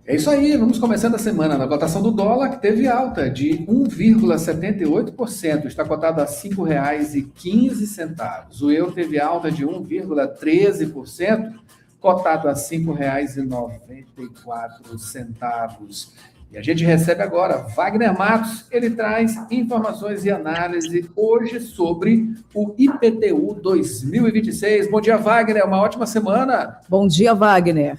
É isso aí, vamos começando a semana na cotação do dólar, que teve alta de 1,78%, está cotado a R$ 5,15. O euro teve alta de 1,13%, cotado a R$ 5,94. E a gente recebe agora Wagner Matos, ele traz informações e análise hoje sobre o IPTU 2026. Bom dia, Wagner, uma ótima semana. Bom dia, Wagner.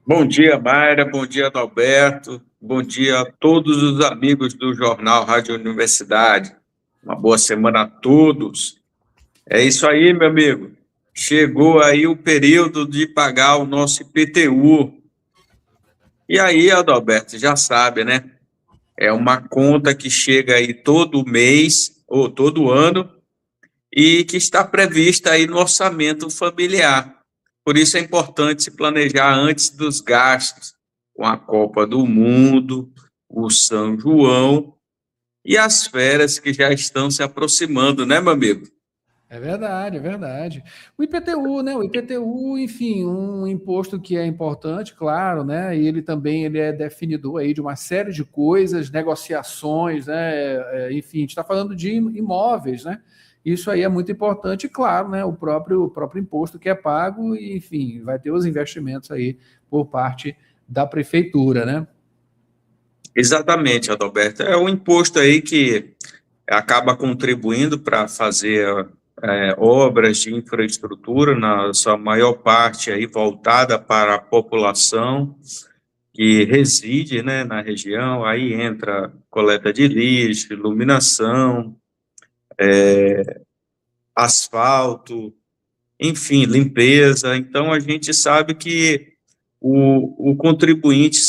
Bom dia, Mayra, bom dia, Adalberto, bom dia a todos os amigos do Jornal Rádio Universidade. Uma boa semana a todos. É isso aí, meu amigo. Chegou aí o período de pagar o nosso IPTU. E aí, Adalberto, já sabe, né? É uma conta que chega aí todo mês ou todo ano e que está prevista aí no orçamento familiar. Por isso é importante se planejar antes dos gastos, com a Copa do Mundo, o São João e as férias que já estão se aproximando, né, meu amigo? É verdade, é verdade. O IPTU, né? O IPTU, enfim, um imposto que é importante, claro, né? E ele é definidor aí de uma série de coisas, negociações, né? Enfim, a gente está falando de imóveis, né? Isso aí é muito importante, e claro, né? O próprio imposto que é pago, e, enfim, vai ter os investimentos aí por parte da prefeitura, né? Exatamente, Adalberto. É um imposto aí que acaba contribuindo para fazer obras de infraestrutura, na sua maior parte aí voltada para a população que reside, né, na região. Aí entra coleta de lixo, iluminação, asfalto, enfim, limpeza. Então, a gente sabe que o contribuinte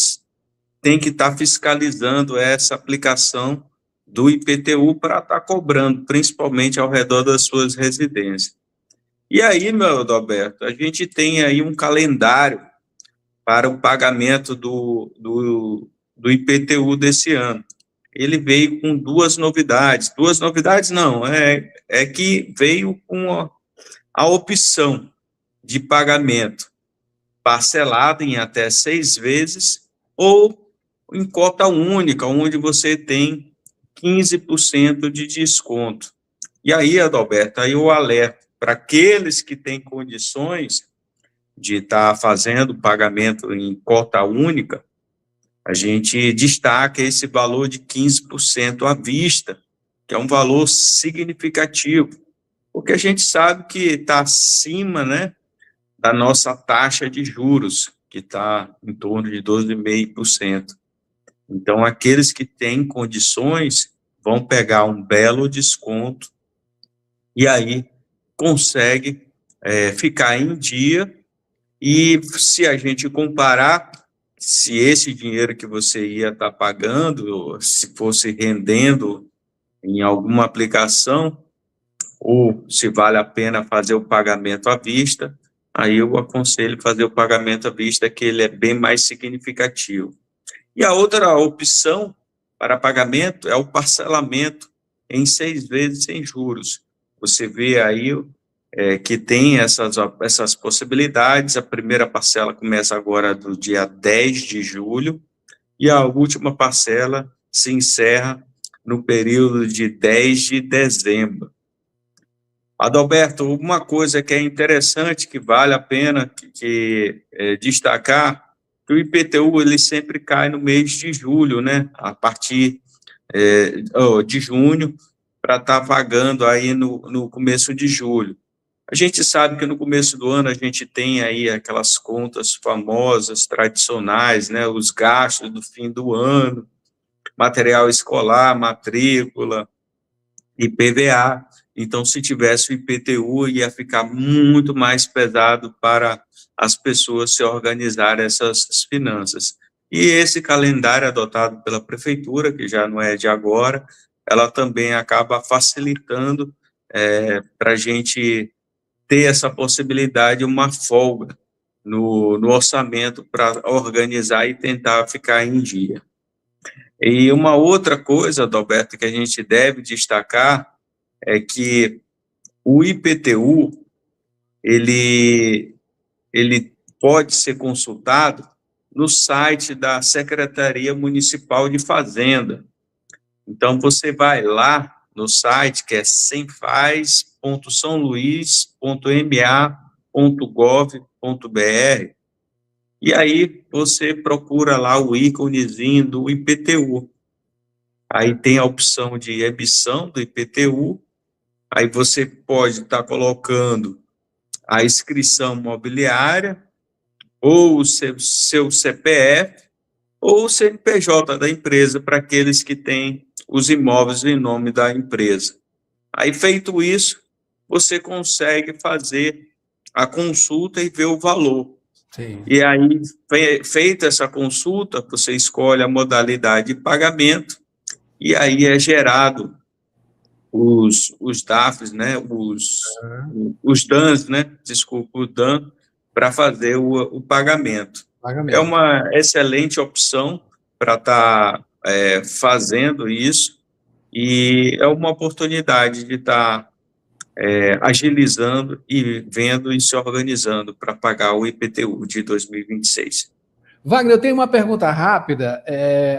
tem que estar fiscalizando essa aplicação do IPTU para estar cobrando, principalmente ao redor das suas residências. E aí, meu Adalberto, a gente tem aí um calendário para o pagamento do IPTU desse ano. Ele veio com duas novidades não, é que veio com a opção de pagamento parcelado em até 6 vezes ou em cota única, onde você tem 15% de desconto. E aí, Adalberto, aí eu alerto para aqueles que têm condições de estar fazendo pagamento em cota única, a gente destaca esse valor de 15% à vista, que é um valor significativo, porque a gente sabe que está acima, né, da nossa taxa de juros, que está em torno de 12,5%. Então, aqueles que têm condições vão pegar um belo desconto e aí consegue ficar em dia. E se a gente comparar, se esse dinheiro que você ia estar pagando, se fosse rendendo em alguma aplicação, ou se vale a pena fazer o pagamento à vista, aí eu aconselho fazer o pagamento à vista, que ele é bem mais significativo. E a outra opção para pagamento é o parcelamento em 6 vezes sem juros. Você vê aí que tem essas possibilidades. A primeira parcela começa agora do dia 10 de julho e a última parcela se encerra no período de 10 de dezembro. Adalberto, uma coisa que é interessante, que vale a pena destacar, que o IPTU ele sempre cai no mês de julho, né? A partir de junho, para estar pagando aí no começo de julho. A gente sabe que no começo do ano a gente tem aí aquelas contas famosas, tradicionais, né? Os gastos do fim do ano, material escolar, matrícula, IPVA. Então, se tivesse o IPTU, ia ficar muito mais pesado para as pessoas se organizarem essas finanças. E esse calendário adotado pela prefeitura, que já não é de agora, ela também acaba facilitando para a gente ter essa possibilidade, uma folga no orçamento para organizar e tentar ficar em dia. E uma outra coisa, Adalberto, que a gente deve destacar é que o IPTU, ele pode ser consultado no site da Secretaria Municipal de Fazenda. Então, você vai lá no site, que é semfaz.sãoluís.ma.gov.br, e aí você procura lá o íconezinho do IPTU. Aí tem a opção de emissão do IPTU, aí você pode estar colocando a inscrição mobiliária, ou o seu CPF, ou o CNPJ da empresa, para aqueles que têm os imóveis em nome da empresa. Aí, feito isso, você consegue fazer a consulta e ver o valor. Sim. E aí, feita essa consulta, você escolhe a modalidade de pagamento, e aí é gerado os DAFs, né, os DANs, né, desculpa, o DAN, para fazer o pagamento. É uma excelente opção para estar fazendo isso, e é uma oportunidade de estar agilizando e vendo e se organizando para pagar o IPTU de 2026. Wagner, eu tenho uma pergunta rápida.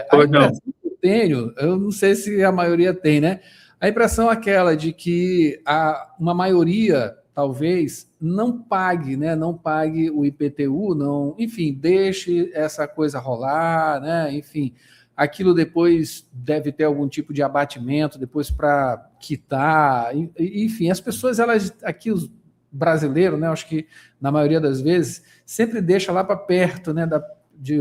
A impressão que eu tenho, eu não sei se a maioria tem, né? A impressão é aquela de que uma maioria, talvez, não pague, né? Não pague o IPTU, não, enfim, deixe essa coisa rolar, né? Enfim, aquilo depois deve ter algum tipo de abatimento depois para quitar. Enfim, as pessoas, elas, aqui os brasileiros, né? Acho que na maioria das vezes sempre deixa lá para perto, né? De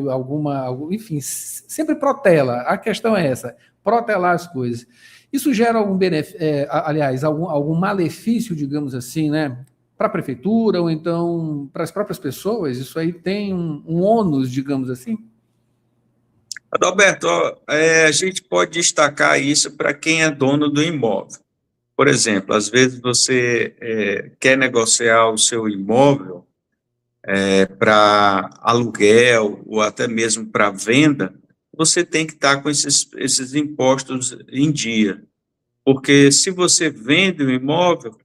enfim, sempre protela. A questão é essa, protelar as coisas. Isso gera algum benefício, aliás, algum malefício, digamos assim, né, para a prefeitura ou então para as próprias pessoas? Isso aí tem um ônus, digamos assim? Adalberto, a gente pode destacar isso para quem é dono do imóvel. Por exemplo, às vezes você quer negociar o seu imóvel para aluguel ou até mesmo para venda, você tem que estar com esses impostos em dia. Porque se você vende o imóvel,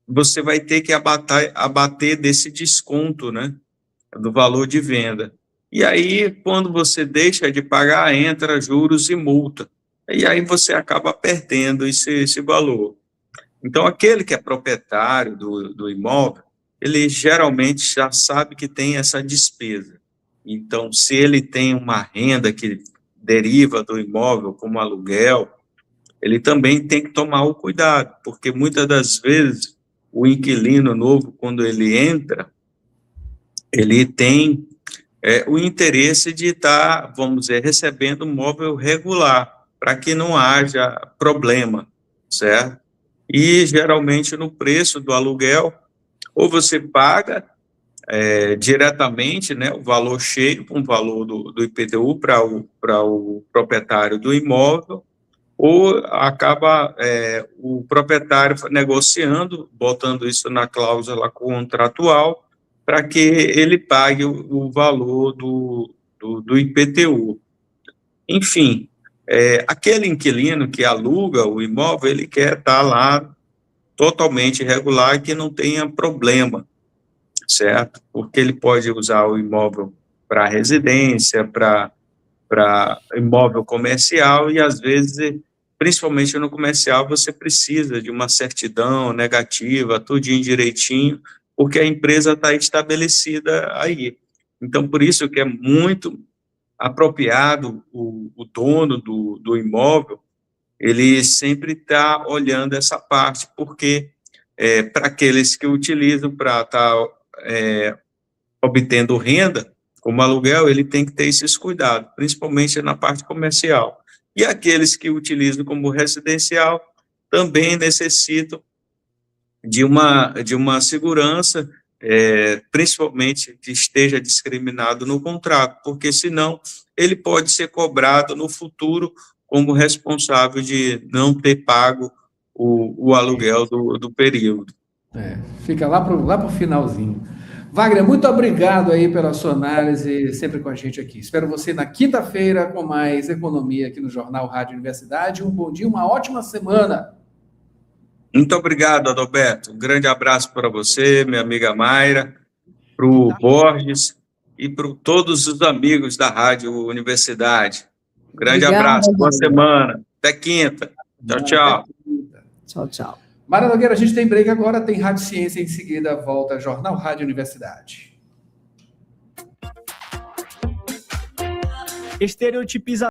você vai ter que abater desse desconto, né, do valor de venda. E aí, quando você deixa de pagar, entra juros e multa. E aí você acaba perdendo esse valor. Então, aquele que é proprietário do imóvel, ele geralmente já sabe que tem essa despesa. Então, se ele tem uma renda que deriva do imóvel, como aluguel, ele também tem que tomar o cuidado, porque muitas das vezes o inquilino novo, quando ele entra, ele tem o interesse de estar, vamos dizer, recebendo um móvel regular, para que não haja problema, certo? E, geralmente, no preço do aluguel, ou você paga diretamente, né, o valor cheio, com o valor do IPTU para o proprietário do imóvel, ou acaba o proprietário negociando, botando isso na cláusula contratual, para que ele pague o valor do IPTU. Enfim, aquele inquilino que aluga o imóvel, ele quer estar lá totalmente regular e que não tenha problema, certo? Porque ele pode usar o imóvel para residência, para imóvel comercial, e às vezes, principalmente no comercial, você precisa de uma certidão negativa, tudinho direitinho, porque a empresa está estabelecida aí. Então, por isso que é muito apropriado o dono do imóvel, ele sempre está olhando essa parte, porque para aqueles que utilizam para estar obtendo renda, como aluguel, ele tem que ter esses cuidados, principalmente na parte comercial. E aqueles que utilizam como residencial também necessitam de uma segurança, principalmente que esteja discriminado no contrato, porque senão ele pode ser cobrado no futuro como responsável de não ter pago o aluguel do período. Fica lá pro finalzinho. Wagner, muito obrigado aí pela sua análise, sempre com a gente aqui. Espero você na quinta-feira com mais economia aqui no Jornal Rádio Universidade. Um bom dia, uma ótima semana. Muito obrigado, Adalberto. Um grande abraço para você, minha amiga Mayra, para o Borges e para todos os amigos da Rádio Universidade. Um grande Obrigada, abraço, boa Wagner. semana. Até quinta. Tchau, tchau. Tchau, tchau. Mara Nogueira, a gente tem break agora, tem Rádio Ciência, em seguida volta Jornal Rádio Universidade. Estereotipização